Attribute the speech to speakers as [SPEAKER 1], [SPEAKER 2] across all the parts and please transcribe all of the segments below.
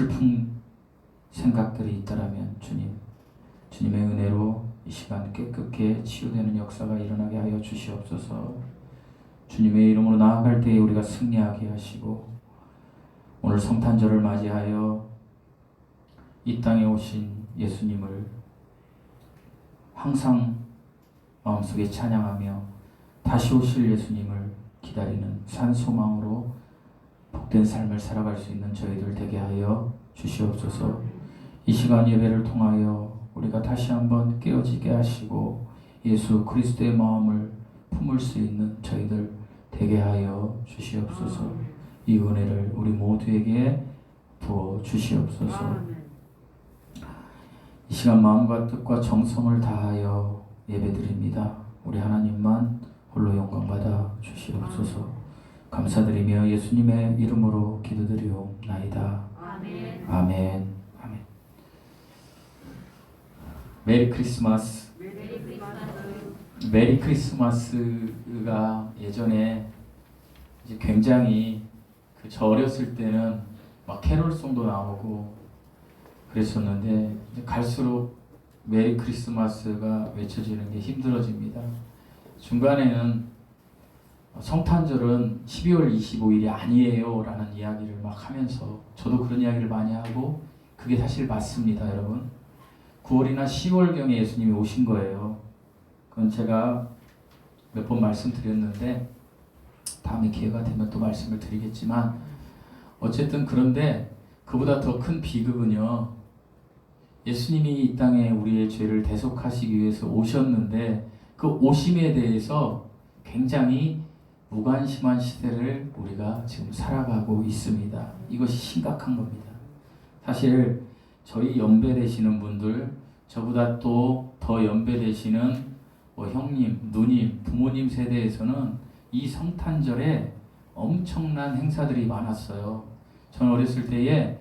[SPEAKER 1] 슬픈 생각들이 있다라면 주님의 은혜로 이 시간 깨끗게 치유되는 역사가 일어나게 하여 주시옵소서. 주님의 이름으로 나아갈 때에 우리가 승리하게 하시고, 오늘 성탄절을 맞이하여 이 땅에 오신 예수님을 항상 마음속에 찬양하며 다시 오실 예수님을 기다리는 산소망으로 복된 삶을 살아갈 수 있는 저희들 되게 하여 주시옵소서. 이 시간 예배를 통하여 우리가 다시 한번 깨어지게 하시고 예수 그리스도의 마음을 품을 수 있는 저희들 되게 하여 주시옵소서. 이 은혜를 우리 모두에게 부어 주시옵소서. 이 시간 마음과 뜻과 정성을 다하여 예배드립니다. 우리 하나님만 홀로 영광받아 주시옵소서. 감사드리며 예수님의 이름으로 기도드리옵나이다. 아멘. 아멘. 아멘. 메리 크리스마스. 메리 크리스마스가 예전에 이제 굉장히 저 어렸을 때는 막 캐롤송도 나오고 그랬었는데, 이제 갈수록 메리 크리스마스가 외쳐지는 게 힘들어집니다. 중간에는 성탄절은 12월 25일이 아니에요 라는 이야기를 막 하면서, 저도 그런 이야기를 많이 하고 그게 사실 맞습니다. 여러분, 9월이나 10월경에 예수님이 오신 거예요. 그건 제가 몇 번 말씀드렸는데 다음에 기회가 되면 또 말씀을 드리겠지만, 어쨌든 그런데 그보다 더 큰 비극은요, 예수님이 이 땅에 우리의 죄를 대속하시기 위해서 오셨는데 그 오심에 대해서 굉장히 무관심한 시대를 우리가 지금 살아가고 있습니다. 이것이 심각한 겁니다. 사실 저희 연배 되시는 분들, 저보다 또 더 연배 되시는 형님, 누님, 부모님 세대에서는 이 성탄절에 엄청난 행사들이 많았어요. 저는 어렸을 때에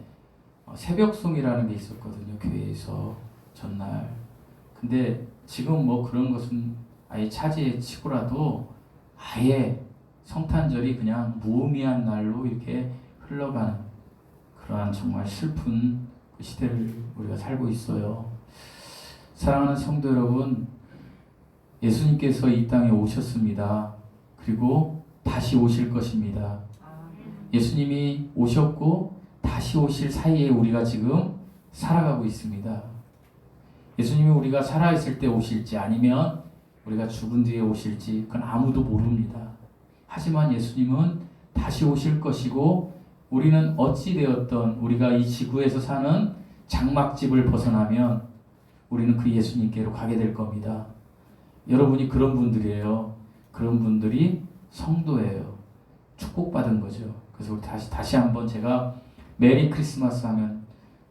[SPEAKER 1] 새벽송이라는 게 있었거든요, 교회에서 전날. 근데 지금 뭐 그런 것은 아예 차지해 치고라도 아예 성탄절이 그냥 무의미한 날로 이렇게 흘러가는 그러한 정말 슬픈 그 시대를 우리가 살고 있어요. 사랑하는 성도 여러분, 예수님께서 이 땅에 오셨습니다. 그리고 다시 오실 것입니다. 예수님이 오셨고 다시 오실 사이에 우리가 지금 살아가고 있습니다. 예수님이 우리가 살아있을 때 오실지 아니면 우리가 죽은 뒤에 오실지 그건 아무도 모릅니다. 하지만 예수님은 다시 오실 것이고, 우리는 어찌 되었던 우리가 이 지구에서 사는 장막집을 벗어나면 우리는 그 예수님께로 가게 될 겁니다. 여러분이 그런 분들이에요. 그런 분들이 성도예요. 축복받은 거죠. 그래서 우리 다시 한번 제가 메리 크리스마스 하면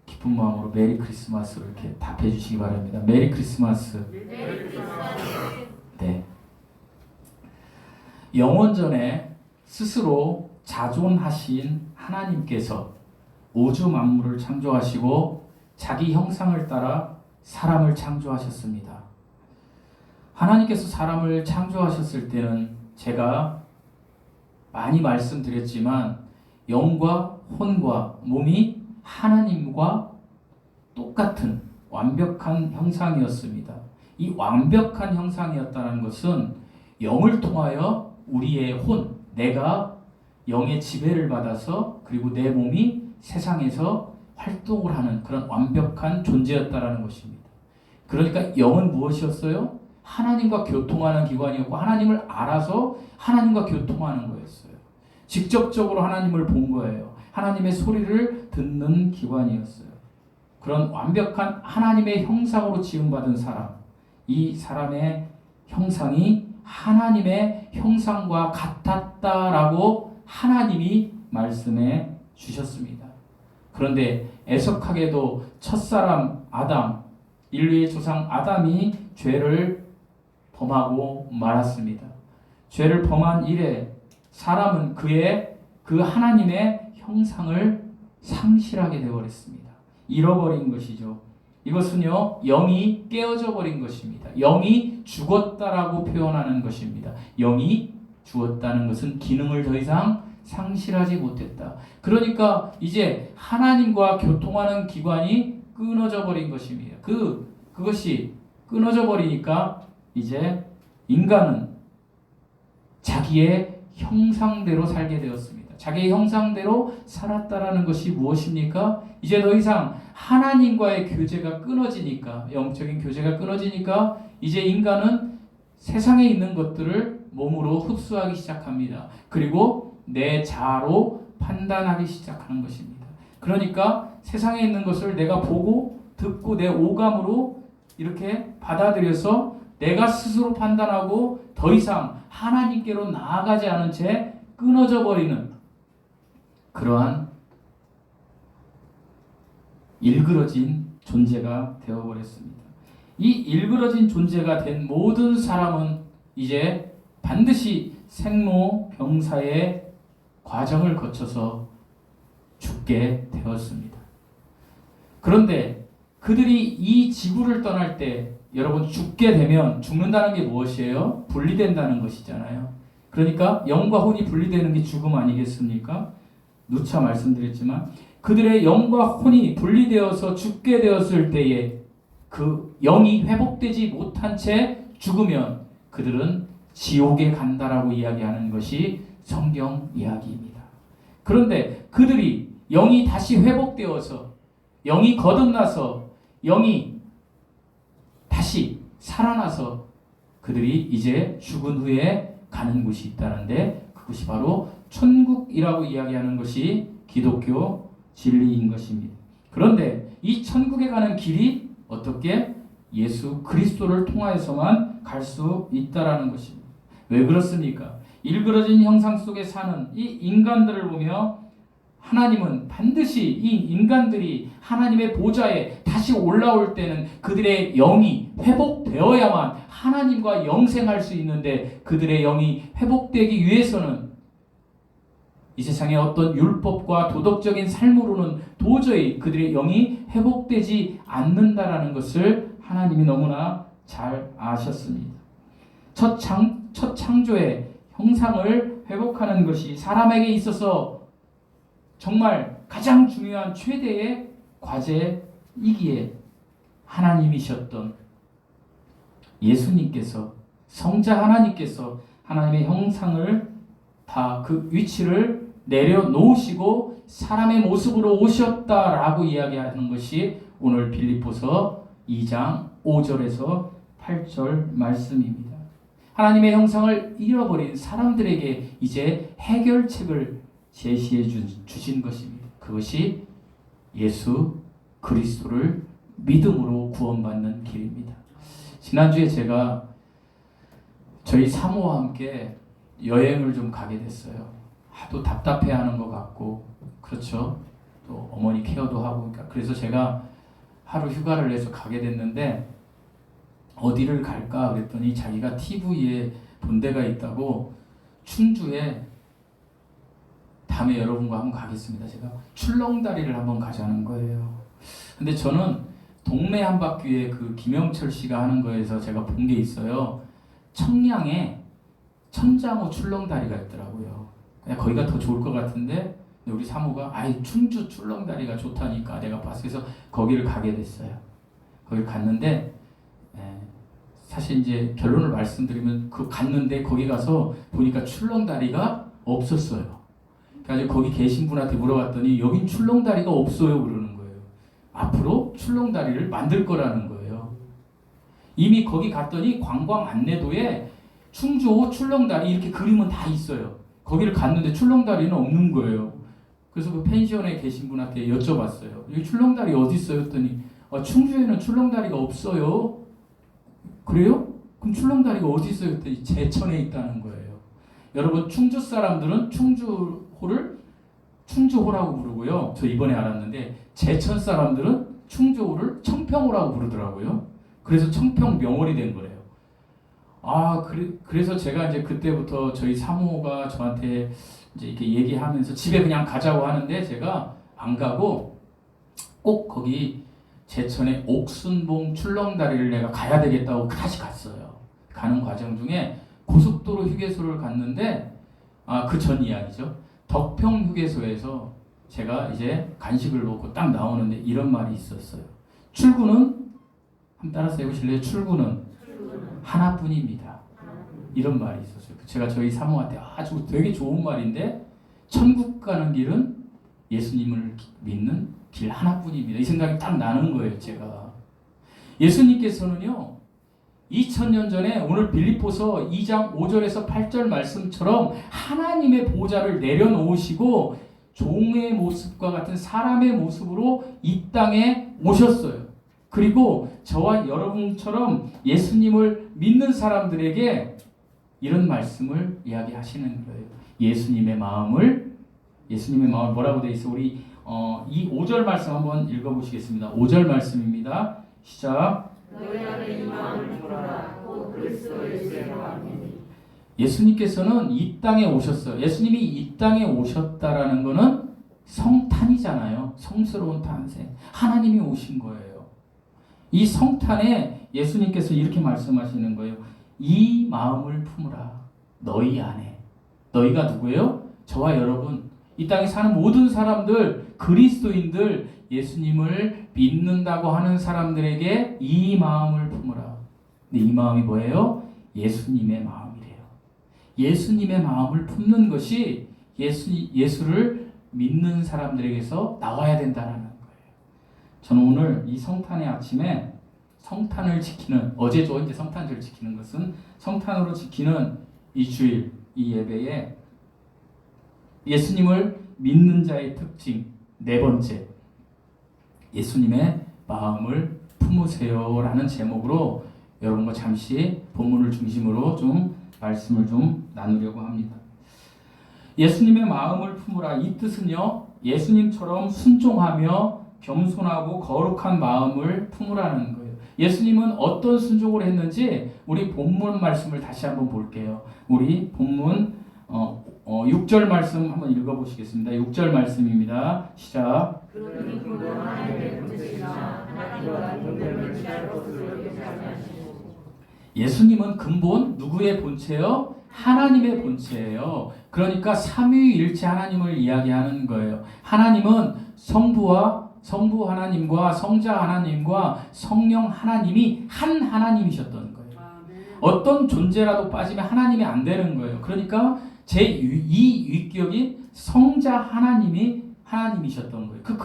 [SPEAKER 1] 기쁜 마음으로 메리 크리스마스로 이렇게 답해 주시기 바랍니다. 메리 크리스마스. 메리 크리스마스. 네. 영원전에 스스로 자존하신 하나님께서 우주 만물을 창조하시고 자기 형상을 따라 사람을 창조하셨습니다. 하나님께서 사람을 창조하셨을 때는 제가 많이 말씀드렸지만 영과 혼과 몸이 하나님과 똑같은 완벽한 형상이었습니다. 이 완벽한 형상이었다는 것은 영을 통하여 우리의 혼, 내가 영의 지배를 받아서 그리고 내 몸이 세상에서 활동을 하는 그런 완벽한 존재였다라는 것입니다. 그러니까 영은 무엇이었어요? 하나님과 교통하는 기관이었고, 하나님을 알아서 하나님과 교통하는 거였어요. 직접적으로 하나님을 본 거예요. 하나님의 소리를 듣는 기관이었어요. 그런 완벽한 하나님의 형상으로 지음받은 사람, 이 사람의 형상이 하나님의 형상과 같았다라고 하나님이 말씀해 주셨습니다. 그런데 애석하게도 첫사람 아담, 인류의 조상 아담이 죄를 범하고 말았습니다. 죄를 범한 이래 사람은 그 하나님의 형상을 상실하게 되어버렸습니다. 잃어버린 것이죠. 이것은요, 영이 깨어져 버린 것입니다. 영이 죽었다라고 표현하는 것입니다. 영이 죽었다는 것은 기능을 더 이상 상실하지 못했다. 그러니까 이제 하나님과 교통하는 기관이 끊어져 버린 것입니다. 그것이 끊어져 버리니까 이제 인간은 자기의 형상대로 살게 되었습니다. 자기의 형상대로 살았다라는 것이 무엇입니까? 이제 더 이상 하나님과의 교제가 끊어지니까, 영적인 교제가 끊어지니까 이제 인간은 세상에 있는 것들을 몸으로 흡수하기 시작합니다. 그리고 내 자아로 판단하기 시작하는 것입니다. 그러니까 세상에 있는 것을 내가 보고 듣고 내 오감으로 이렇게 받아들여서 내가 스스로 판단하고 더 이상 하나님께로 나아가지 않은 채 끊어져 버리는 그러한 일그러진 존재가 되어버렸습니다. 이 일그러진 존재가 된 모든 사람은 이제 반드시 생로병사의 과정을 거쳐서 죽게 되었습니다. 그런데 그들이 이 지구를 떠날 때 여러분 죽게 되면 죽는다는 게 무엇이에요? 분리된다는 것이잖아요. 그러니까 영과 혼이 분리되는 게 죽음 아니겠습니까? 누차 말씀드렸지만 그들의 영과 혼이 분리되어서 죽게 되었을 때에 그 영이 회복되지 못한 채 죽으면 그들은 지옥에 간다라고 이야기하는 것이 성경 이야기입니다. 그런데 그들이 영이 다시 회복되어서 영이 거듭나서 영이 다시 살아나서 그들이 이제 죽은 후에 가는 곳이 있다는데 그것이 바로 천국이라고 이야기하는 것이 기독교 진리인 것입니다. 그런데 이 천국에 가는 길이 어떻게 예수 그리스도를 통하여서만 갈 수 있다라는 것입니다. 왜 그렇습니까? 일그러진 형상 속에 사는 이 인간들을 보며 하나님은 반드시 이 인간들이 하나님의 보좌에 다시 올라올 때는 그들의 영이 회복되어야만 하나님과 영생할 수 있는데 그들의 영이 회복되기 위해서는 이 세상의 어떤 율법과 도덕적인 삶으로는 도저히 그들의 영이 회복되지 않는다라는 것을 하나님이 너무나 잘 아셨습니다. 첫 창조의 형상을 회복하는 것이 사람에게 있어서 정말 가장 중요한 최대의 과제이기에 하나님이셨던 예수님께서 성자 하나님께서 하나님의 형상을 다 그 위치를 내려놓으시고 사람의 모습으로 오셨다라고 이야기하는 것이 오늘 빌립보서 2장 5절에서 8절 말씀입니다. 하나님의 형상을 잃어버린 사람들에게 이제 해결책을 제시해 주신 것입니다. 그것이 예수 그리스도를 믿음으로 구원받는 길입니다. 지난주에 제가 저희 사모와 함께 여행을 좀 가게 됐어요. 하도 답답해하는 것 같고 그렇죠. 또 어머니 케어도 하고 그래서 제가 하루 휴가를 내서 가게 됐는데 어디를 갈까 그랬더니 자기가 TV에 본 데가 있다고 충주에 다음에 여러분과 한번 가겠습니다. 제가 출렁다리를 한번 가자는 거예요. 근데 저는 동네 한바퀴에 그 김영철 씨가 하는 거에서 제가 본 게 있어요. 청량에 천장호 출렁다리가 있더라고요. 그냥 거기가 더 좋을 것 같은데 우리 사모가 아이 충주 출렁다리가 좋다니까 내가 봤어. 그래서 거기를 가게 됐어요. 거기 갔는데 사실 이제 결론을 말씀드리면 갔는데 거기 가서 보니까 출렁다리가 없었어요. 그래서 거기 계신 분한테 물어봤더니 여긴 출렁다리가 없어요 그러는 거예요. 앞으로 출렁다리를 만들 거라는 거예요. 이미 거기 갔더니 관광 안내도에 충주 출렁다리 이렇게 그림은 다 있어요. 거기를 갔는데 출렁다리는 없는 거예요. 그래서 그 펜션에 계신 분한테 여쭤봤어요. 여기 출렁다리 어디 있어요? 했더니 충주에는 출렁다리가 없어요. 그래요? 그럼 출렁다리가 어디 있어요? 했더니 제천에 있다는 거예요. 여러분 충주 사람들은 충주호를 충주호라고 부르고요. 저 이번에 알았는데 제천 사람들은 충주호를 청평호라고 부르더라고요. 그래서 청평명월이 된 거래요. 그래서 제가 이제 그때부터 저희 사모가 저한테 이제 이렇게 얘기하면서 집에 그냥 가자고 하는데 제가 안 가고 꼭 거기 제천의 옥순봉 출렁다리를 내가 가야 되겠다고 다시 갔어요. 가는 과정 중에 고속도로 휴게소를 갔는데 그 전 이야기죠. 덕평 휴게소에서 제가 이제 간식을 놓고 딱 나오는데 이런 말이 있었어요. 출구는 한번 따라서 해보실래요? 출구는 하나뿐입니다. 이런 말이 있었어요. 제가 저희 사모한테 아주 되게 좋은 말인데, 천국 가는 길은 예수님을 믿는 길 하나뿐입니다. 이 생각이 딱 나는 거예요. 제가 예수님께서는요 2000년 전에 오늘 빌립보서 2장 5절에서 8절 말씀처럼 하나님의 보좌를 내려놓으시고 종의 모습과 같은 사람의 모습으로 이 땅에 오셨어요. 그리고 저와 여러분처럼 예수님을 믿는 사람들에게 이런 말씀을 이야기하시는 거예요. 예수님의 마음을 뭐라고 되어 있어? 우리 이 5절 말씀 한번 읽어보시겠습니다. 5절 말씀입니다. 시작.
[SPEAKER 2] 너희 안에 이 마음을 두라. 곧 그리스도 예수의 마음이니.
[SPEAKER 1] 예수님께서는 이 땅에 오셨어요. 예수님이 이 땅에 오셨다라는 것은 성탄이잖아요. 성스러운 탄생. 하나님이 오신 거예요. 이 성탄에 예수님께서 이렇게 말씀하시는 거예요. 이 마음을 품으라. 너희 안에. 너희가 누구예요? 저와 여러분. 이 땅에 사는 모든 사람들, 그리스도인들, 예수님을 믿는다고 하는 사람들에게 이 마음을 품으라. 근데 이 마음이 뭐예요? 예수님의 마음이래요. 예수님의 마음을 품는 것이 예수를 믿는 사람들에게서 나와야 된다는 거예요. 저는 오늘 이 성탄의 아침에 성탄을 지키는, 어제죠 이제 성탄절 지키는 것은 성탄으로 지키는 이 주일, 이 예배에 예수님을 믿는 자의 특징 네 번째, 예수님의 마음을 품으세요라는 제목으로 여러분과 잠시 본문을 중심으로 좀 말씀을 좀 나누려고 합니다. 예수님의 마음을 품으라, 이 뜻은요 예수님처럼 순종하며 겸손하고 거룩한 마음을 품으라는 거예요. 예수님은 어떤 순종을 했는지 우리 본문 말씀을 다시 한번 볼게요. 우리 본문 6절 말씀 한번 읽어보시겠습니다. 6절 말씀입니다. 시작.
[SPEAKER 2] 그러니 그도 하나님의 본체시나 하나님과 동등을 취할 것으로 여기지 아니하시고.
[SPEAKER 1] 예수님은 근본 누구의 본체요? 하나님의 본체예요. 그러니까 삼위일체 하나님을 이야기하는 거예요. 하나님은 성부 하나님과 성자 하나님과 성령 하나님이 한 하나님이셨던 거예요. 어떤 존재라도 빠지면 하나님이 안 되는 거예요. 그러니까 제2위격인 성자 하나님이 하나님이셨던 거예요. 그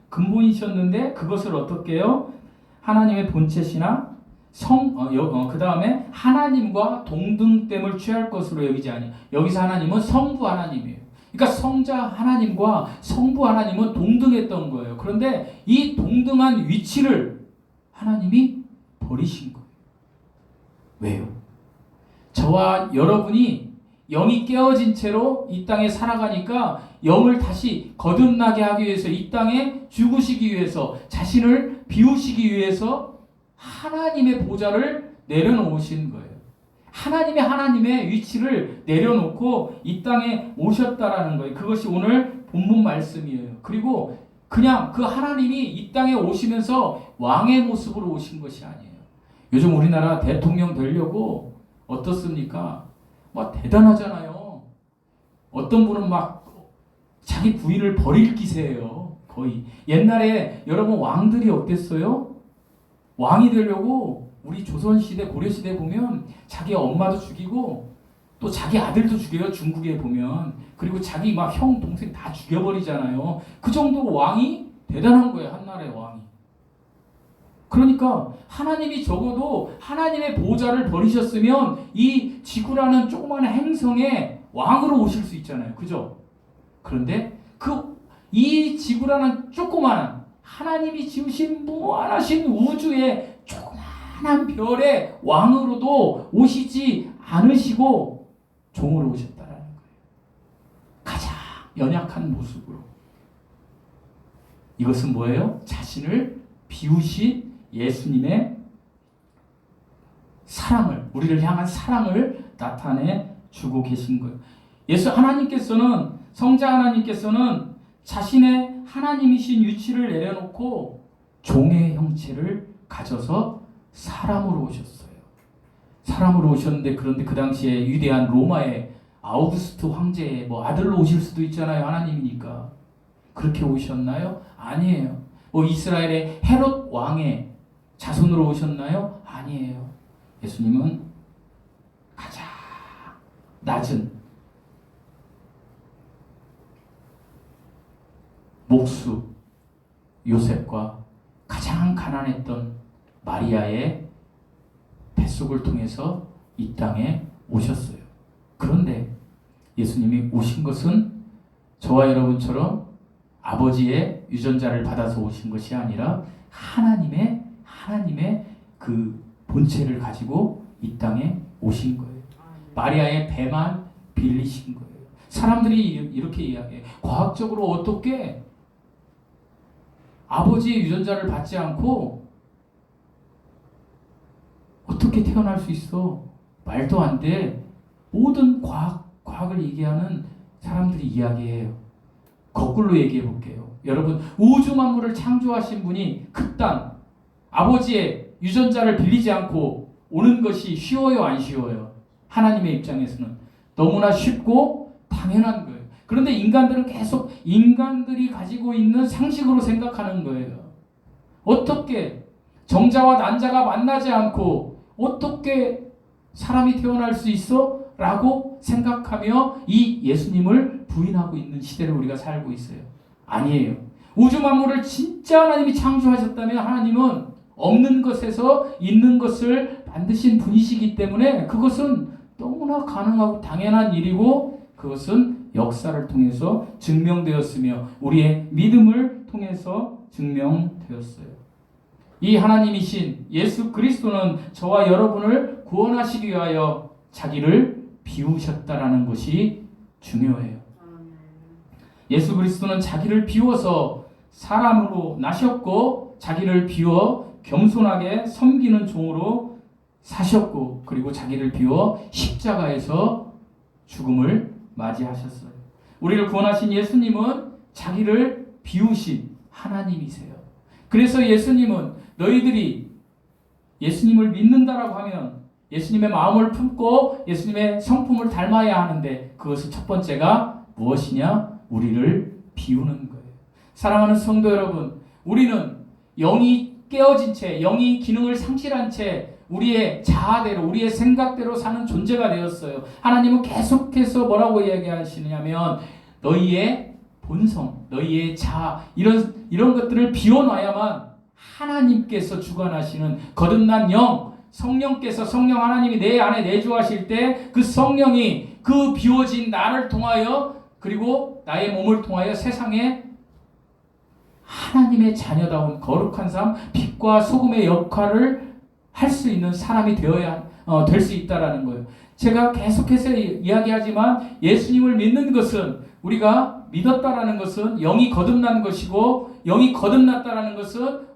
[SPEAKER 1] 근본이셨는데 그것을 어떻게 해요? 하나님의 본체시나 그 다음에 하나님과 동등됨을 취할 것으로 여기지 아니. 여기서 하나님은 성부 하나님이에요. 그러니까 성자 하나님과 성부 하나님은 동등했던 거예요. 그런데 이 동등한 위치를 하나님이 버리신 거예요. 왜요? 저와 여러분이 영이 깨어진 채로 이 땅에 살아가니까 영을 다시 거듭나게 하기 위해서, 이 땅에 죽으시기 위해서, 자신을 비우시기 위해서 하나님의 보좌를 내려놓으신 거예요. 하나님의 위치를 내려놓고 이 땅에 오셨다라는 거예요. 그것이 오늘 본문 말씀이에요. 그리고 그냥 그 하나님이 이 땅에 오시면서 왕의 모습으로 오신 것이 아니에요. 요즘 우리나라 대통령 되려고 어떻습니까? 막 대단하잖아요. 어떤 분은 막 자기 부인을 버릴 기세예요. 거의. 옛날에 여러분 왕들이 어땠어요? 왕이 되려고 우리 조선시대, 고려시대 보면 자기 엄마도 죽이고 또 자기 아들도 죽여요. 중국에 보면. 그리고 자기 막 형, 동생 다 죽여버리잖아요. 그 정도로 왕이 대단한 거예요. 한나라의 왕이. 그러니까 하나님이 적어도 하나님의 보좌를 버리셨으면 이 지구라는 조그마한 행성에 왕으로 오실 수 있잖아요. 그죠? 그런데 이 지구라는 조그마한 하나님이 지으신 무한하신 우주의 조그마한 별의 왕으로도 오시지 않으시고 종으로 오셨다는 거예요. 가장 연약한 모습으로. 이것은 뭐예요? 자신을 비우신 예수님의 사랑을, 우리를 향한 사랑을 나타내 주고 계신 거예요. 하나님께서는, 성자 하나님께서는 자신의 하나님이신 위치를 내려놓고 종의 형체를 가져서 사람으로 오셨어요. 사람으로 오셨는데, 그런데 그 당시에 위대한 로마의 아우구스트 황제의 뭐 아들로 오실 수도 있잖아요. 하나님이니까. 그렇게 오셨나요? 아니에요. 뭐 이스라엘의 헤롯 왕의 자손으로 오셨나요? 아니에요. 예수님은 가장 낮은 목수 요셉과 가장 가난했던 마리아의 뱃속을 통해서 이 땅에 오셨어요. 그런데 예수님이 오신 것은 저와 여러분처럼 아버지의 유전자를 받아서 오신 것이 아니라 하나님의 그 본체를 가지고 이 땅에 오신 거예요. 마리아의 배만 빌리신 거예요. 사람들이 이렇게 이야기해요. 과학적으로 어떻게 아버지의 유전자를 받지 않고 어떻게 태어날 수 있어? 말도 안 돼. 모든 과학을 얘기하는 사람들이 이야기해요. 거꾸로 얘기해 볼게요. 여러분, 우주 만물을 창조하신 분이 그 땅 아버지의 유전자를 빌리지 않고 오는 것이 쉬워요, 안 쉬워요? 하나님의 입장에서는 너무나 쉽고 당연한 거예요. 그런데 인간들은 계속 인간들이 가지고 있는 상식으로 생각하는 거예요. 어떻게 정자와 난자가 만나지 않고 어떻게 사람이 태어날 수 있어? 라고 생각하며 이 예수님을 부인하고 있는 시대를 우리가 살고 있어요. 아니에요. 우주 만물을 진짜 하나님이 창조하셨다면 하나님은 없는 것에서 있는 것을 만드신 분이시기 때문에 그것은 너무나 가능하고 당연한 일이고 그것은 역사를 통해서 증명되었으며 우리의 믿음을 통해서 증명되었어요. 이 하나님이신 예수 그리스도는 저와 여러분을 구원하시기 위하여 자기를 비우셨다라는 것이 중요해요. 예수 그리스도는 자기를 비워서 사람으로 나셨고 자기를 비워 겸손하게 섬기는 종으로 사셨고 그리고 자기를 비워 십자가에서 죽음을 맞이하셨어요. 우리를 구원하신 예수님은 자기를 비우신 하나님이세요. 그래서 예수님은 너희들이 예수님을 믿는다라고 하면 예수님의 마음을 품고 예수님의 성품을 닮아야 하는데 그것은 첫 번째가 무엇이냐? 우리를 비우는 거예요. 사랑하는 성도 여러분, 우리는 영이 깨어진 채, 영이 기능을 상실한 채 우리의 자아대로, 우리의 생각대로 사는 존재가 되었어요. 하나님은 계속해서 뭐라고 이야기하시느냐면 너희의 본성, 너희의 자아 이런 것들을 비워놔야만 하나님께서 주관하시는 거듭난 영, 성령께서 성령 하나님이 내 안에 내주하실 때 그 성령이 그 비워진 나를 통하여 그리고 나의 몸을 통하여 세상에 하나님의 자녀다운 거룩한 삶, 빛과 소금의 역할을 할 수 있는 사람이 되어야 될 수 있다라는 거예요. 제가 계속해서 이야기하지만 예수님을 믿는 것은 우리가 믿었다라는 것은 영이 거듭난 것이고 영이 거듭났다라는 것은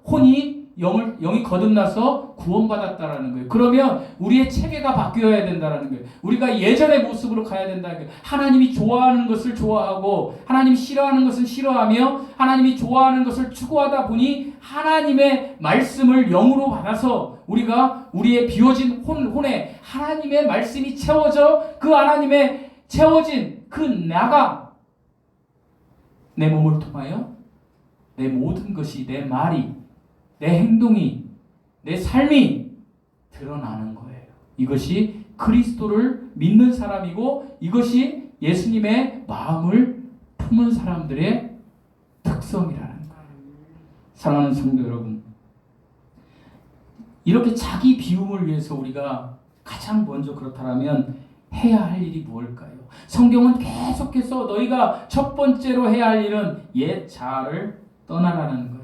[SPEAKER 1] 영이 거듭나서 구원받았다라는 거예요. 그러면 우리의 체계가 바뀌어야 된다라는 거예요. 우리가 예전의 모습으로 가야 된다는 거예요. 하나님이 좋아하는 것을 좋아하고 하나님이 싫어하는 것은 싫어하며 하나님이 좋아하는 것을 추구하다 보니 하나님의 말씀을 영으로 받아서 우리가 우리의 비워진 혼에 하나님의 말씀이 채워져 그 하나님의 채워진 그 나가 내 몸을 통하여 내 모든 것이 내 말이 내 행동이 내 삶이 드러나는 거예요. 이것이 그리스도를 믿는 사람이고 이것이 예수님의 마음을 품은 사람들의 특성이라는 거예요. 사랑하는 성도 여러분, 이렇게 자기 비움을 위해서 우리가 가장 먼저 그렇다면 해야 할 일이 무엇일까요? 성경은 계속해서 너희가 첫 번째로 해야 할 일은 옛 자아를 떠나라는 거예요.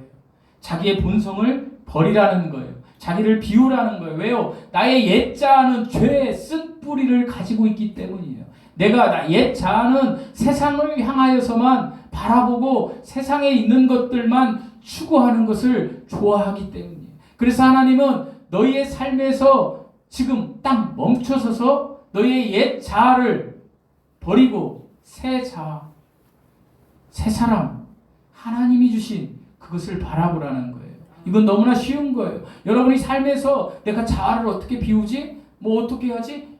[SPEAKER 1] 자기의 본성을 버리라는 거예요. 자기를 비우라는 거예요. 왜요? 나의 옛 자아는 죄의 쓴 뿌리를 가지고 있기 때문이에요. 옛 자아는 세상을 향하여서만 바라보고 세상에 있는 것들만 추구하는 것을 좋아하기 때문이에요. 그래서 하나님은 너희의 삶에서 지금 딱 멈춰서서 너희의 옛 자아를 버리고 새 자아, 새 사람, 하나님이 주신 그것을 바라보라는 거예요. 이건 너무나 쉬운 거예요. 여러분이 삶에서 내가 자아를 어떻게 비우지? 뭐 어떻게 하지?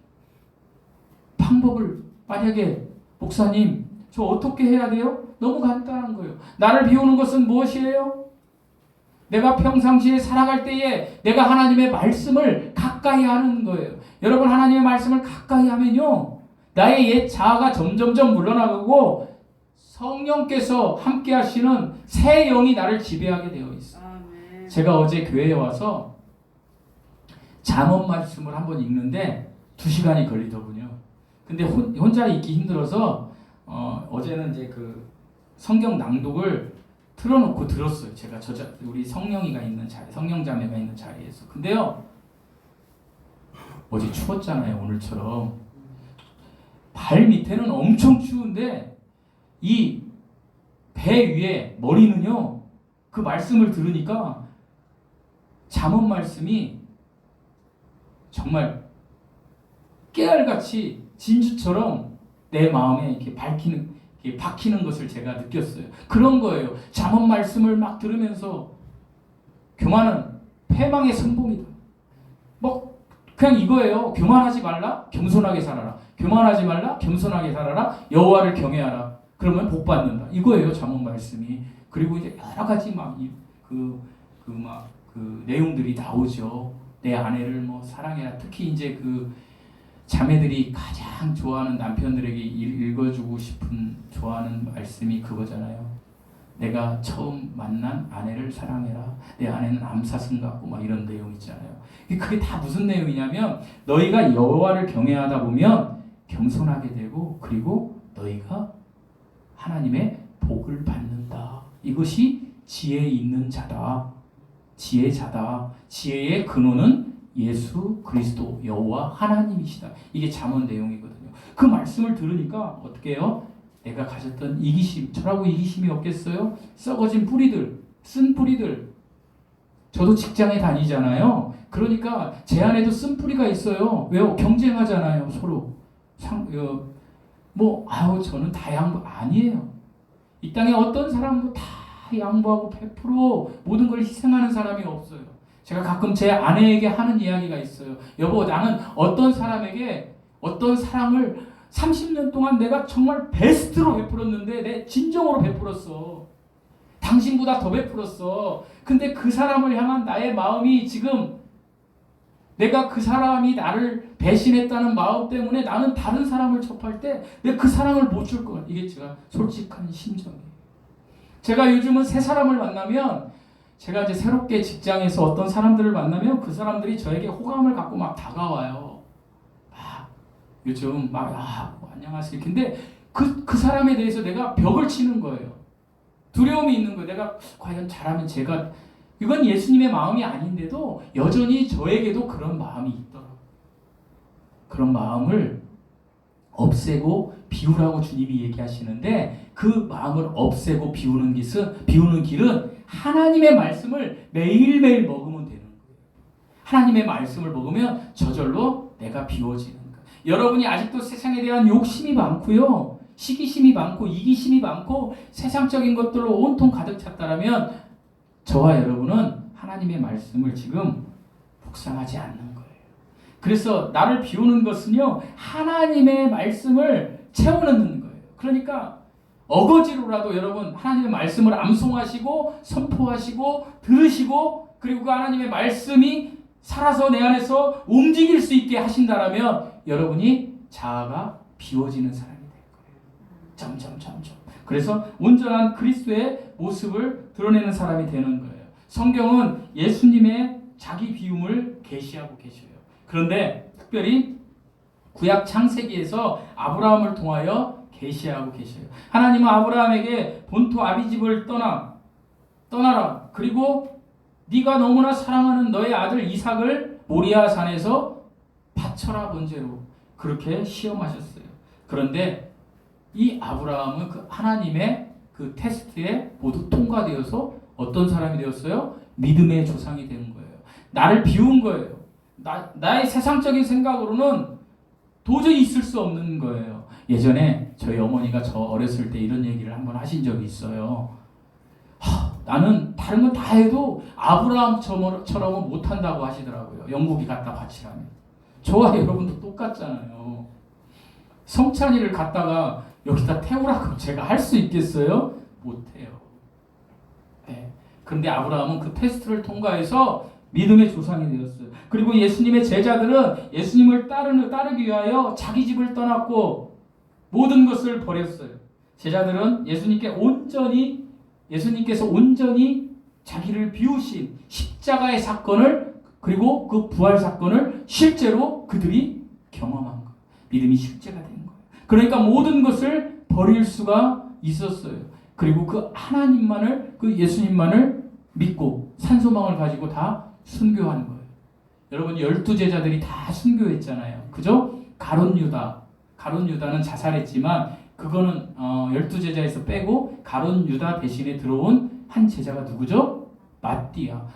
[SPEAKER 1] 방법을 만약에 목사님 저 어떻게 해야 돼요? 너무 간단한 거예요. 나를 비우는 것은 무엇이에요? 내가 평상시에 살아갈 때에 내가 하나님의 말씀을 가까이 하는 거예요. 여러분 하나님의 말씀을 가까이 하면요. 나의 옛 자아가 점점점 물러나가고 성령께서 함께 하시는 새 영이 나를 지배하게 되어 있어요.
[SPEAKER 2] 아멘.
[SPEAKER 1] 제가 어제 교회에 와서 잠언 말씀을 한번 읽는데 2시간이 걸리더군요. 근데 혼자 읽기 힘들어서 어제는 이제 그 성경 낭독을 틀어놓고 들었어요. 제가 우리 성령이가 있는 자리, 성령자매가 있는 자리에서. 근데요, 어제 추웠잖아요, 오늘처럼. 발 밑에는 엄청 추운데 이 배 위에 머리는요, 그 말씀을 들으니까 잠언 말씀이 정말 깨알같이 진주처럼 내 마음에 이렇게 박히는 것을 제가 느꼈어요. 그런 거예요. 잠언 말씀을 막 들으면서 교만은 패망의 선봉이다. 뭐 그냥 이거예요. 교만하지 말라, 겸손하게 살아라. 교만하지 말라, 겸손하게 살아라. 여호와를 경외하라. 그러면 복 받는다. 이거예요. 잠언 말씀이. 그리고 이제 여러 가지 그 내용들이 나오죠. 내 아내를 뭐 사랑해라. 특히 이제 그 자매들이 가장 좋아하는 남편들에게 읽어주고 싶은 좋아하는 말씀이 그거잖아요. 내가 처음 만난 아내를 사랑해라. 내 아내는 암사슴 같고 막 이런 내용 있잖아요. 그게 다 무슨 내용이냐면 너희가 여호와를 경외하다 보면 겸손하게 되고 그리고 너희가 하나님의 복을 받는다. 이것이 지혜 있는 자다. 지혜자다. 지혜의 근원은 예수 그리스도 여호와 하나님이시다. 이게 잠언 내용이거든요. 그 말씀을 들으니까 어떻게 해요? 내가 가졌던 이기심, 저라고 이기심이 없겠어요? 썩어진 뿌리들, 쓴 뿌리들. 저도 직장에 다니잖아요. 그러니까 제 안에도 쓴 뿌리가 있어요. 왜요? 경쟁하잖아요, 서로. 저는 다 양보 아니에요. 이 땅에 어떤 사람도 다 양보하고 100% 모든 걸 희생하는 사람이 없어요. 제가 가끔 제 아내에게 하는 이야기가 있어요. 여보, 나는 어떤 사람에게 어떤 사랑을 30년 동안 내가 정말 베스트로 베풀었는데 내 진정으로 베풀었어. 당신보다 더 베풀었어. 근데 그 사람을 향한 나의 마음이 지금 내가 그 사람이 나를 배신했다는 마음 때문에 나는 다른 사람을 접할 때 내가 그 사랑을 못 줄 거야. 이게 제가 솔직한 심정이에요. 제가 요즘은 새 사람을 만나면 제가 이제 새롭게 직장에서 어떤 사람들을 만나면 그 사람들이 저에게 호감을 갖고 막 다가와요. 요즘 안녕하세요. 근데 그 사람에 대해서 내가 벽을 치는 거예요. 두려움이 있는 거예요. 내가 과연 잘하면 이건 예수님의 마음이 아닌데도 여전히 저에게도 그런 마음이 있더라고요. 그런 마음을 없애고 비우라고 주님이 얘기하시는데 그 마음을 없애고 비우는 길은 하나님의 말씀을 매일매일 먹으면 되는 거예요. 하나님의 말씀을 먹으면 저절로 내가 비워지는 거예요. 여러분이 아직도 세상에 대한 욕심이 많고요. 시기심이 많고 이기심이 많고 세상적인 것들로 온통 가득 찼다라면 저와 여러분은 하나님의 말씀을 지금 묵상하지 않는 거예요. 그래서 나를 비우는 것은요, 하나님의 말씀을 채워넣는 거예요. 그러니까 어거지로라도 여러분 하나님의 말씀을 암송하시고 선포하시고 들으시고 그리고 그 하나님의 말씀이 살아서 내 안에서 움직일 수 있게 하신다라면 여러분이 자아가 비워지는 사람이 될 거예요. 점점점점. 그래서 온전한 그리스도의 모습을 드러내는 사람이 되는 거예요. 성경은 예수님의 자기 비움을 계시하고 계셔요. 그런데 특별히 구약 창세기에서 아브라함을 통하여 계시하고 계셔요. 하나님은 아브라함에게 본토 아비집을 떠나라. 그리고 네가 너무나 사랑하는 너의 아들 이삭을 모리아 산에서 바쳐라 번제로 그렇게 시험하셨어요. 그런데 이 아브라함은 그 하나님의 그 테스트에 모두 통과되어서 어떤 사람이 되었어요? 믿음의 조상이 된 거예요. 나를 비운 거예요. 나의 세상적인 생각으로는 도저히 있을 수 없는 거예요. 예전에 저희 어머니가 저 어렸을 때 이런 얘기를 한번 하신 적이 있어요. 나는 다른 건 다 해도 아브라함처럼은 못한다고 하시더라고요. 영국에 갔다 바치라면. 저와 여러분도 똑같잖아요. 성찬이를 갖다가 여기다 태우라고 제가 할 수 있겠어요? 못해요. 네. 그런데 아브라함은 그 테스트를 통과해서 믿음의 조상이 되었어요. 그리고 예수님의 제자들은 예수님을 따르기 위하여 자기 집을 떠났고 모든 것을 버렸어요. 제자들은 예수님께서 온전히 자기를 비우신 십자가의 사건을 그리고 그 부활 사건을 실제로 그들이 경험한 거예요. 믿음이 실제가 된 거예요. 그러니까 모든 것을 버릴 수가 있었어요. 그리고 그 하나님만을, 그 예수님만을 믿고 산소망을 가지고 다 순교한 거예요. 여러분 12제자들이 다 순교했잖아요. 그죠? 가룟 유다는 자살했지만 그거는 12제자에서 빼고 가룟 유다 대신에 들어온 한 제자가 누구죠?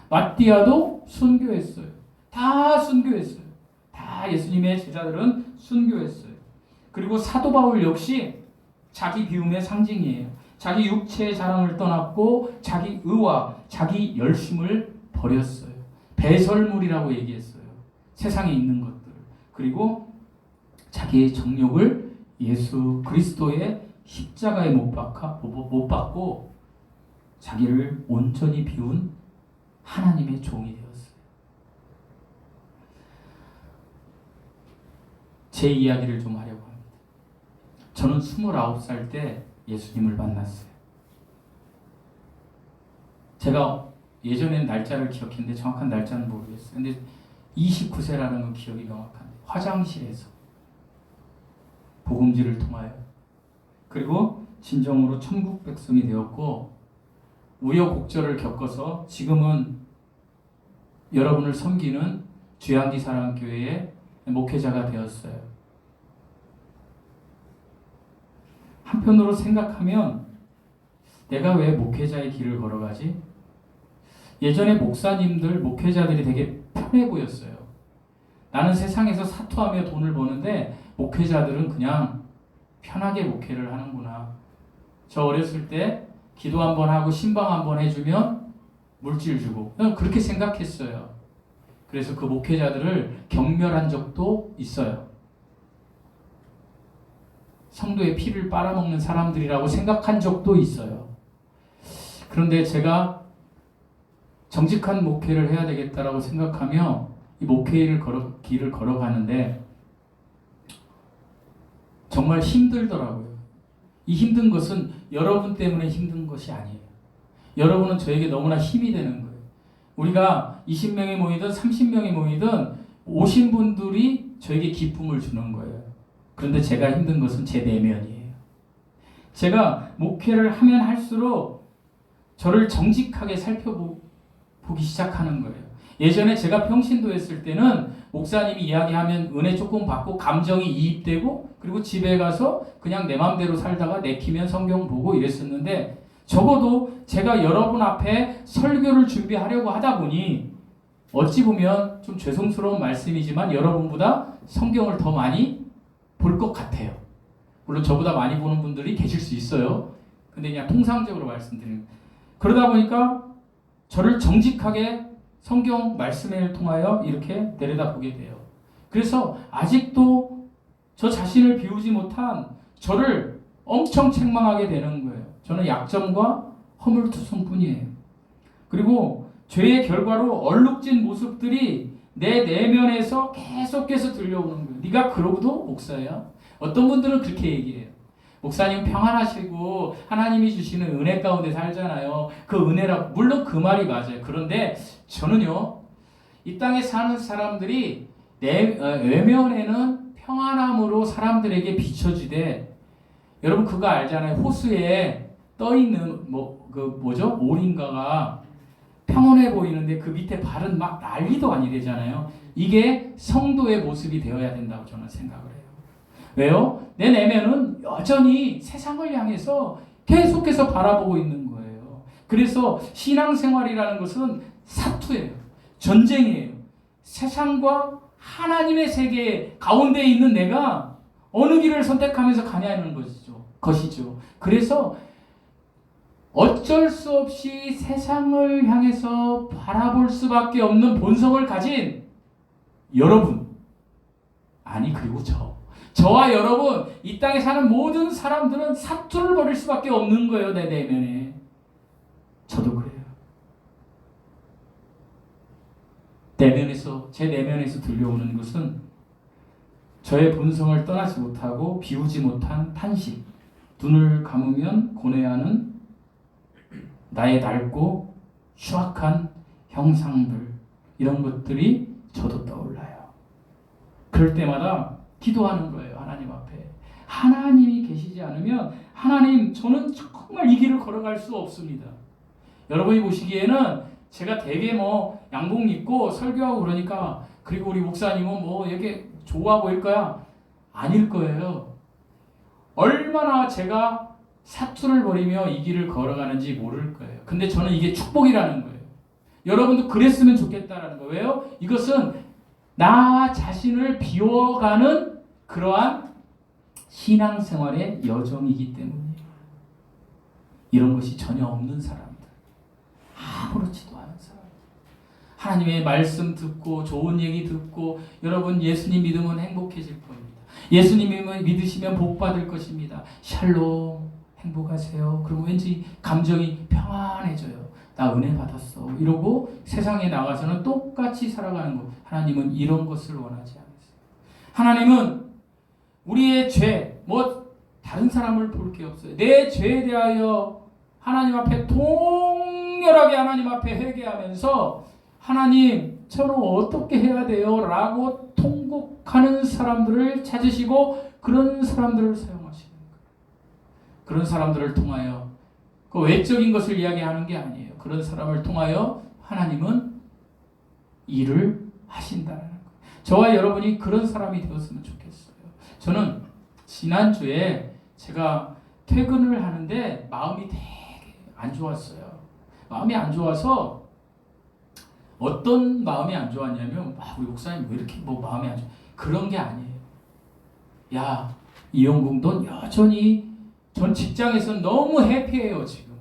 [SPEAKER 1] 마띠아도 순교했어요. 다 순교했어요. 다 예수님의 제자들은 순교했어요. 그리고 사도 바울 역시 자기 비움의 상징이에요. 자기 육체의 자랑을 떠났고 자기 의와 자기 열심을 버렸어요. 배설물이라고 얘기했어요. 세상에 있는 것들을. 그리고 자기의 정욕을 예수 그리스도의 십자가에 못 박고 자기를 온전히 비운 하나님의 종이 되었어요. 제 이야기를 좀 하려고 합니다. 저는 29살 때 예수님을 만났어요. 제가 예전에는 날짜를 기억했는데 정확한 날짜는 모르겠어요. 근데 29세라는 건 기억이 명확한데 화장실에서 복음지를 통하여 그리고 진정으로 천국 백성이 되었고 우여곡절을 겪어서 지금은 여러분을 섬기는 주양기 사랑교회의 목회자가 되었어요. 한편으로 생각하면 내가 왜 목회자의 길을 걸어가지? 예전에 목회자들이 되게 편해 보였어요. 나는 세상에서 사투하며 돈을 버는데 목회자들은 그냥 편하게 목회를 하는구나. 저 어렸을 때 기도 한번 하고 신방 한번 해주면 물질 주고 그냥 그렇게 생각했어요. 그래서 그 목회자들을 경멸한 적도 있어요. 성도의 피를 빨아먹는 사람들이라고 생각한 적도 있어요. 그런데 제가 정직한 목회를 해야 되겠다라고 생각하며 이 목회의 길을 걸어가는데 정말 힘들더라고요. 이 힘든 것은 여러분 때문에 힘든 것이 아니에요. 여러분은 저에게 너무나 힘이 되는 거예요. 우리가 20명이 모이든 30명이 모이든 오신 분들이 저에게 기쁨을 주는 거예요. 그런데 제가 힘든 것은 제 내면이에요. 제가 목회를 하면 할수록 저를 정직하게 살펴보기 시작하는 거예요. 예전에 제가 평신도 했을 때는 목사님이 이야기하면 은혜 조금 받고 감정이 이입되고 그리고 집에 가서 그냥 내 맘대로 살다가 내키면 성경 보고 이랬었는데 적어도 제가 여러분 앞에 설교를 준비하려고 하다 보니 어찌 보면 좀 죄송스러운 말씀이지만 여러분보다 성경을 더 많이 볼 것 같아요. 물론 저보다 많이 보는 분들이 계실 수 있어요. 근데 그냥 통상적으로 말씀드리는 그러다 보니까 저를 정직하게 성경 말씀을 통하여 이렇게 내려다보게 돼요. 그래서 아직도 저 자신을 비우지 못한 저를 엄청 책망하게 되는 거예요. 저는 약점과 허물투성뿐이에요. 그리고 죄의 결과로 얼룩진 모습들이 내 내면에서 계속해서 들려오는 거예요. 네가 그러고도 목사야? 어떤 분들은 그렇게 얘기해요. 목사님 평안하시고 하나님이 주시는 은혜 가운데 살잖아요. 그 은혜라고 물론 그 말이 맞아요. 그런데 저는요 이 땅에 사는 사람들이 외면에는 평안함으로 사람들에게 비춰지되 여러분 그거 알잖아요. 호수에 떠 있는 오린가가 평온해 보이는데 그 밑에 발은 막 난리도 아니래잖아요. 이게 성도의 모습이 되어야 된다고 저는 생각을 해요. 왜요? 내 내면은 여전히 세상을 향해서 계속해서 바라보고 있는 거예요. 그래서 신앙생활이라는 것은 사투예요. 전쟁이에요. 세상과 하나님의 세계 가운데 있는 내가 어느 길을 선택하면서 가냐는 것이죠. 그래서 어쩔 수 없이 세상을 향해서 바라볼 수밖에 없는 본성을 가진 여러분, 아니 그리고 저와 여러분, 이 땅에 사는 모든 사람들은 사투를 벌일 수밖에 없는 거예요. 내 내면에. 저도 그래요. 제 내면에서 들려오는 것은 저의 본성을 떠나지 못하고 비우지 못한 탄식, 눈을 감으면 고뇌하는 나의 낡고 추악한 형상들, 이런 것들이 저도 떠올라요. 그럴 때마다 기도하는 거예요. 하나님 앞에. 하나님이 계시지 않으면 하나님, 저는 정말 이 길을 걸어갈 수 없습니다. 여러분이 보시기에는 제가 되게 양복 입고 설교하고 그러니까, 그리고 우리 목사님은 이렇게 좋아 보일 거야? 아닐 거예요. 얼마나 제가 사투를 벌이며 이 길을 걸어가는지 모를 거예요. 근데 저는 이게 축복이라는 거예요. 여러분도 그랬으면 좋겠다라는 거예요. 왜요? 이것은 나 자신을 비워가는 그러한 신앙생활의 여정이기 때문이에요. 이런 것이 전혀 없는 사람들, 아무렇지도 않은 사람, 하나님의 말씀 듣고 좋은 얘기 듣고, 여러분 예수님 믿으면 행복해질 겁니다. 예수님을 믿으시면 복 받을 것입니다. 샬롬, 행복하세요. 그리고 왠지 감정이 평안해져요. 나 은혜 받았어. 이러고 세상에 나가서는 똑같이 살아가는 것. 하나님은 이런 것을 원하지 않으세요. 하나님은 우리의 죄, 다른 사람을 볼 게 없어요. 내 죄에 대하여 하나님 앞에 통렬하게 하나님 앞에 회개하면서, 하나님, 저는 어떻게 해야 돼요? 라고 통곡하는 사람들을 찾으시고 그런 사람들을 사용하시는 거예요. 그런 사람들을 통하여, 그 외적인 것을 이야기하는 게 아니에요. 그런 사람을 통하여 하나님은 일을 하신다는 거예요. 저와 여러분이 그런 사람이 되었으면 좋겠어요. 저는 지난주에 제가 퇴근을 하는데 마음이 되게 안 좋았어요. 마음이 안 좋아서, 어떤 마음이 안 좋았냐면, 우리 목사님 왜 이렇게 마음이 안 좋아? 그런 게 아니에요. 야, 이영국, 넌 여전히 전 직장에서 너무 해피해요, 지금.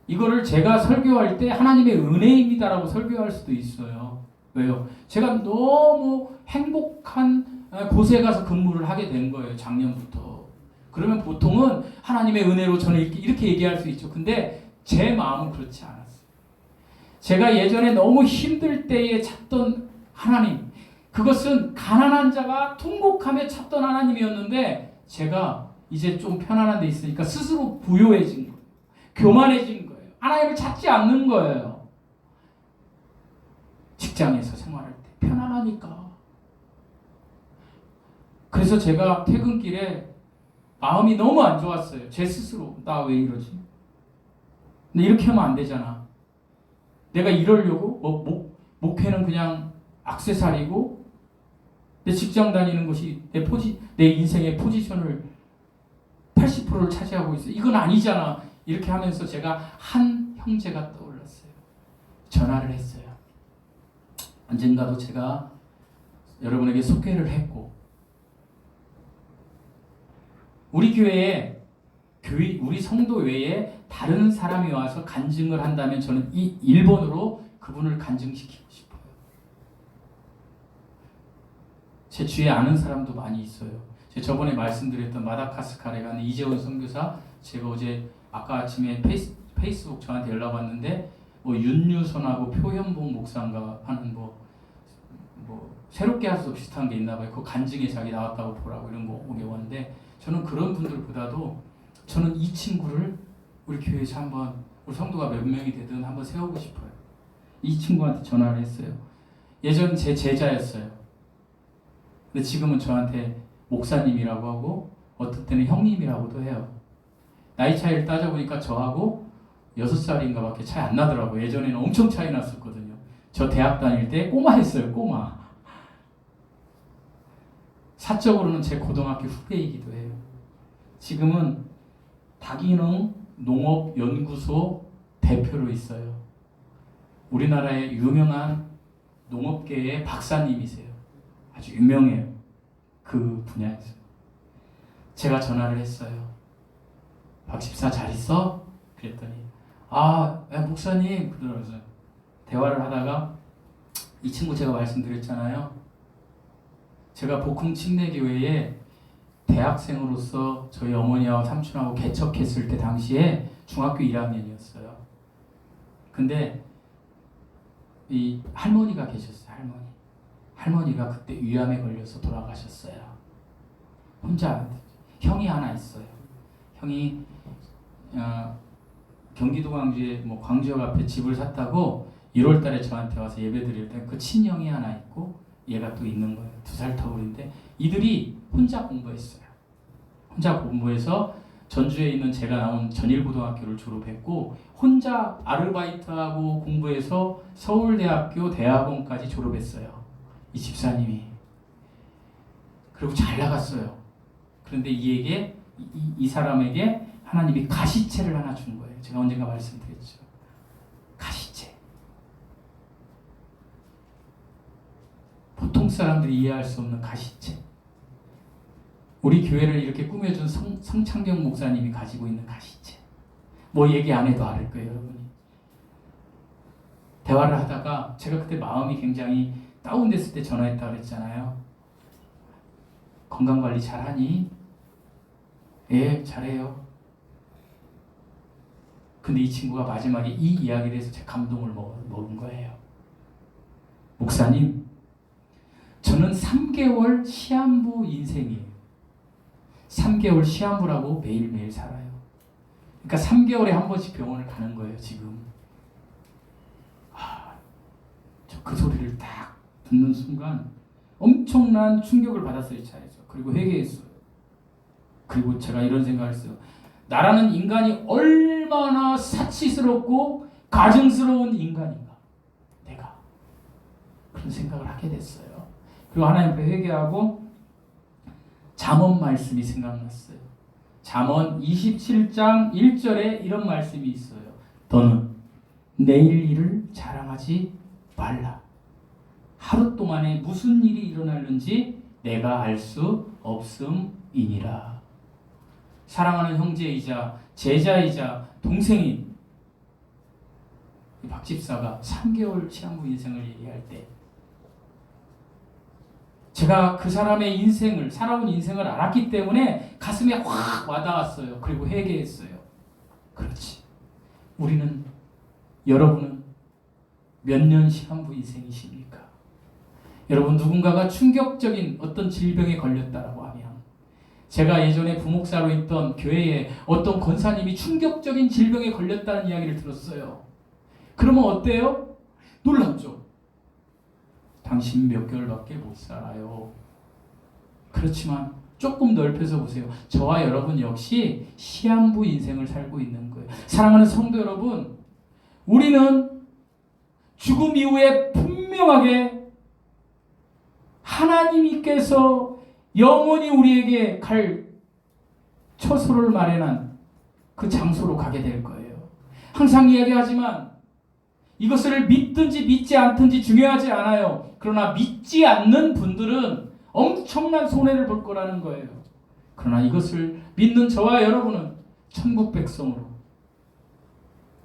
[SPEAKER 1] 이거를 제가 설교할 때 하나님의 은혜입니다라고 설교할 수도 있어요. 왜요? 제가 너무 행복한 곳에 가서 근무를 하게 된 거예요, 작년부터. 그러면 보통은 하나님의 은혜로 저는 이렇게 얘기할 수 있죠. 근데 제 마음은 그렇지 않았어요. 제가 예전에 너무 힘들 때에 찾던 하나님, 그것은 가난한 자가 통곡하며 찾던 하나님이었는데, 제가 이제 좀 편안한 데 있으니까 스스로 부요해진 거예요. 교만해진 거예요. 하나님을 찾지 않는 거예요. 직장에서 생활할 때 편안하니까. 그래서 제가 퇴근길에 마음이 너무 안 좋았어요. 제 스스로. 나 왜 이러지? 근데 이렇게 하면 안 되잖아. 내가 이러려고? 목회는 그냥 액세서리고, 내 직장 다니는 것이 내 인생의 포지션을 80%를 차지하고 있어. 이건 아니잖아. 이렇게 하면서 제가 한 형제가 떠올랐어요. 전화를 했어요. 언젠가도 제가 여러분에게 소개를 했고, 우리 교회에 우리 성도 외에 다른 사람이 와서 간증을 한다면 저는 이 1번으로 그분을 간증시키고 싶어요. 제 주위에 아는 사람도 많이 있어요. 제가 저번에 말씀드렸던 마다카스카르에 가는 이재원 선교사, 제가 어제 아까 아침에 페이스북 저한테 연락 왔는데, 윤유선하고 표현봉 목사인가 하는 새롭게 할수 비슷한 게 있나 봐요. 그 간증에 자기 나왔다고 보라고 이런 거 오게 왔는데, 저는 그런 분들보다도 저는 이 친구를 우리 교회에서 한번, 우리 성도가 몇 명이 되든 한번 세우고 싶어요. 이 친구한테 전화를 했어요. 예전 제 제자였어요. 근데 지금은 저한테 목사님이라고 하고 어떤 때는 형님이라고도 해요. 나이 차이를 따져보니까 저하고 6살인가 밖에 차이 안 나더라고요. 예전에는 엄청 차이 났었거든요. 저 대학 다닐 때 꼬마였어요. 꼬마. 사적으로는 제 고등학교 후배이기도 해요. 지금은 다기능 농업연구소 대표로 있어요. 우리나라의 유명한 농업계의 박사님이세요. 아주 유명해요. 그 분야에서. 제가 전화를 했어요. 박 집사 잘 있어? 그랬더니 목사님 그러면서 대화를 하다가, 이 친구 제가 말씀드렸잖아요. 제가 복흥 침례교회에 대학생으로서 저희 어머니하고 삼촌하고 개척했을 때 당시에 중학교 1학년이었어요. 근데 이 할머니가 계셨어요. 할머니가 그때 위암에 걸려서 돌아가셨어요. 혼자. 형이 하나 있어요. 형이 경기도 광주에 뭐 광주역 앞에 집을 샀다고 1월 달에 저한테 와서 예배 드릴 때 그 친형이 하나 있고 얘가 또 있는 거예요. 2살 터울인데 이들이 혼자 공부했어요. 혼자 공부해서 전주에 있는 제가 나온 전일고등학교를 졸업했고 혼자 아르바이트하고 공부해서 서울대학교 대학원까지 졸업했어요. 이 집사님이. 그리고 잘 나갔어요. 그런데 이 사람에게 하나님이 가시채를 하나 준 거예요. 제가 언젠가 말씀드렸죠. 가시채. 보통 사람들이 이해할 수 없는 가시채. 우리 교회를 이렇게 꾸며준 성창경 목사님이 가지고 있는 가시채. 뭐 얘기 안 해도 알을 거예요, 여러분이. 대화를 하다가 제가 그때 마음이 굉장히 다운됐을 때 전화했다고 그랬잖아요. 건강관리 잘하니? 예, 잘해요. 근데 이 친구가 마지막에 이 이야기를 해서 제가 감동을 먹은 거예요. 목사님, 저는 3개월 시한부 인생이에요. 3개월 시한부라고 매일매일 살아요. 그러니까 3개월에 한 번씩 병원을 가는 거예요, 지금. 저 그 소리를 딱 듣는 순간 엄청난 충격을 받았어요, 이 차에서. 그리고 회개했어요. 그리고 제가 이런 생각을 했어요. 나라는 인간이 얼마나 사치스럽고 가증스러운 인간인가. 내가. 그런 생각을 하게 됐어요. 그리고 하나님 앞에 회개하고 잠언 말씀이 생각났어요. 잠언 27장 1절에 이런 말씀이 있어요. 너는 내일 일을 자랑하지 말라. 하루 동안에 무슨 일이 일어날는지 내가 알 수 없음이니라. 사랑하는 형제이자 제자이자 동생인 박 집사가 3개월 시한부 인생을 얘기할 때 제가 그 사람의 인생을, 살아온 인생을 알았기 때문에 가슴에 확 와닿았어요. 그리고 회개했어요. 그렇지. 여러분은 몇 년 시한부 인생이십니까? 여러분, 누군가가 충격적인 어떤 질병에 걸렸다라고 하면, 제가 예전에 부목사로 있던 교회에 어떤 권사님이 충격적인 질병에 걸렸다는 이야기를 들었어요. 그러면 어때요? 놀랍죠? 당신 몇 개월밖에 못 살아요. 그렇지만 조금 넓혀서 보세요. 저와 여러분 역시 시한부 인생을 살고 있는 거예요. 사랑하는 성도 여러분, 우리는 죽음 이후에 분명하게 하나님께서 영원히 우리에게 갈 처소를 마련한 그 장소로 가게 될 거예요. 항상 이야기하지만 이것을 믿든지 믿지 않든지 중요하지 않아요. 그러나 믿지 않는 분들은 엄청난 손해를 볼 거라는 거예요. 그러나 이것을 믿는 저와 여러분은 천국 백성으로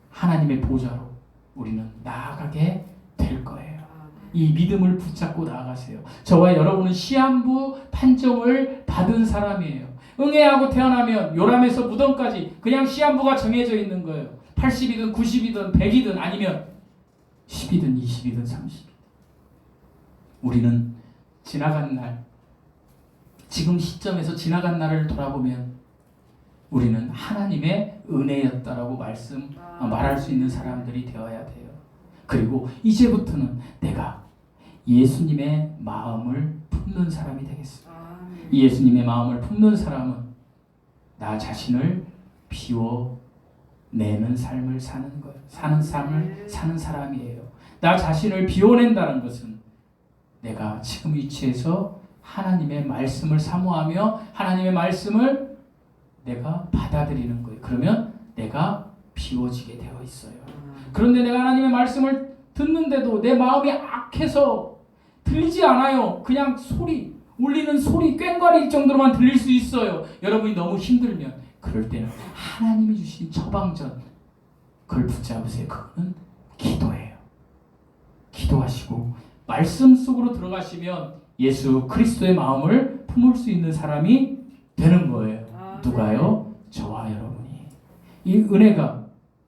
[SPEAKER 1] 하나님의 보좌로 우리는 나아가게 될 거예요. 이 믿음을 붙잡고 나아가세요. 저와 여러분은 시한부 판정을 받은 사람이에요. 응애하고 태어나면 요람에서 무덤까지 그냥 시한부가 정해져 있는 거예요. 80이든 90이든 100이든 아니면 10이든 20이든 30이든. 우리는 지나간 날, 지금 시점에서 지나간 날을 돌아보면 우리는 하나님의 은혜였다라고 말할 수 있는 사람들이 되어야 돼요. 그리고 이제부터는 내가 예수님의 마음을 품는 사람이 되겠습니다. 예수님의 마음을 품는 사람은 나 자신을 비워내는 삶을 사는 거예요. 사는 삶을 사는 사람이에요. 나 자신을 비워낸다는 것은 내가 지금 위치에서 하나님의 말씀을 사모하며 하나님의 말씀을 내가 받아들이는 거예요. 그러면 내가 비워지게 되어 있어요. 그런데 내가 하나님의 말씀을 듣는데도 내 마음이 악해서 들리지 않아요. 그냥 울리는 소리 꽹과리일 정도로만 들릴 수 있어요. 여러분이 너무 힘들면 그럴 때는 하나님이 주신 처방전 그걸 붙잡으세요. 그거는 기도예요. 기도하시고 말씀 속으로 들어가시면 예수 그리스도의 마음을 품을 수 있는 사람이 되는 거예요. 누가요? 저와 여러분이. 이 은혜가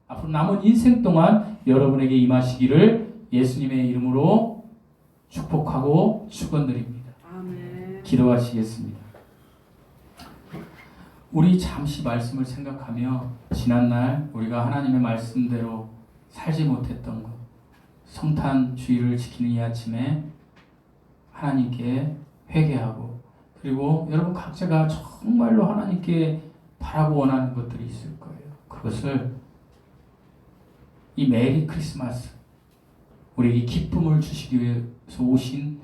[SPEAKER 1] 앞으로 남은 인생 동안 여러분에게 임하시기를 예수님의 이름으로 축복하고 축원드립니다. 기도하시겠습니다. 우리 잠시 말씀을 생각하며 지난날 우리가 하나님의 말씀대로 살지 못했던 것, 성탄 주일을 지키는 이 아침에 하나님께 회개하고, 그리고 여러분 각자가 정말로 하나님께 바라고 원하는 것들이 있을 거예요. 그것을 이 메리 크리스마스, 우리에게 기쁨을 주시기 위해서 오신